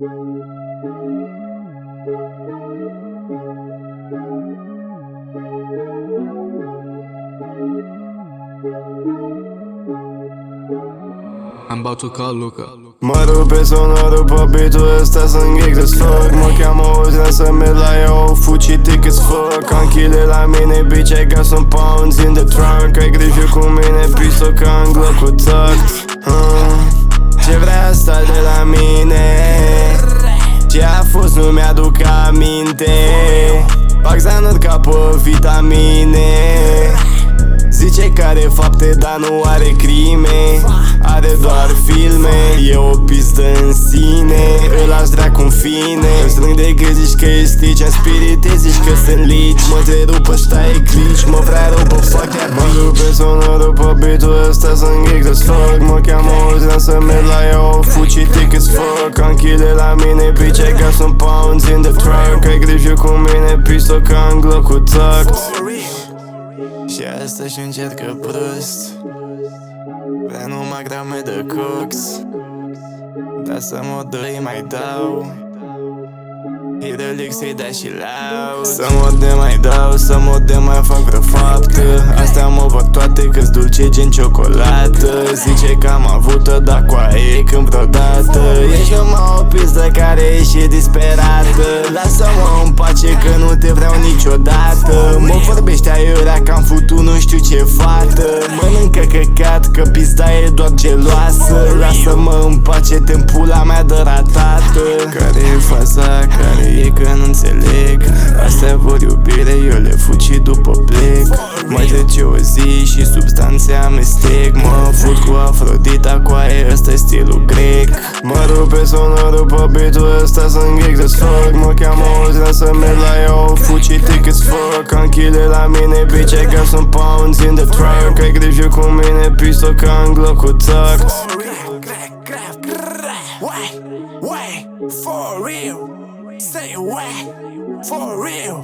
I'm about to call Luca. Mă rupe sonorul pe beat-ul ăsta, sunt geek as fuck. Mă cheamă Ozan să merg la ea, fuci thick as fuck. Am chile la mine, bitch, I got some pounds in the trunk. Ai grijă cu mine, pistol ca în Glock cu tucked. Ce vrea asta de la mine? Ce a fost, nu mi-aduc aminte. Baxanăt ca pe vitamine. Zice că are fapte, dar nu are crime. Are doar filme, e o pistă în sine. Îl las dracu în fine. Îmi strâng de gât, zici că e stici. În spirit te zici că sunt lici. Mă te rupă, ăștia e clici. Mă vrea rău pe fuck, iar mă rupe sonorul pe beat-ul ăsta, sunt geek as fuck. Mă cheamă Ozan să merg la ea, o fuci thick as fuck. Am chile la mine, bitch, I got some pounds in the trunk. Ai grijă cu mine, pistol ca în Glock cu tucked. Și astăzi încercă prost. Vrea numai grame de cox. Dar să mă doi mai dau. Hidrolic să-i dai și lau. Să mă de mai dau, să mă de mai fac vreo faptă. Astea mă văd toate că-s dulce gen ciocolată. Zice că am avut-o, dar cu aia când vreodată. Ești numai o pistă care e și disperată. Lasă-mă în pace că nu te vreau niciodată. Mă vorbește aiurea că am futut nu știu ce fată. Mănâncă căcat că pista e doar geloasă. Lasă-mă în pace, te-n pula mea de ratată. Care e faza, care e că nu înțeleg. Astea vor iubire, eu le fuci după plec. Mai trece o zi și substanțe amestec. Mă fut cu Afrodita, cu aia, ăsta-i stilul grec. Mă rupe sonorul pe beat-ul ăsta, sunt geek as fuck. Mă cheamă Ozan să merg la ea, o fuci thick as fuck. Am chile la mine, bitch, I got some pounds in the trunk. Ai grijă cu mine, pistol ca în Glock cu tucked. For real, say what? For real,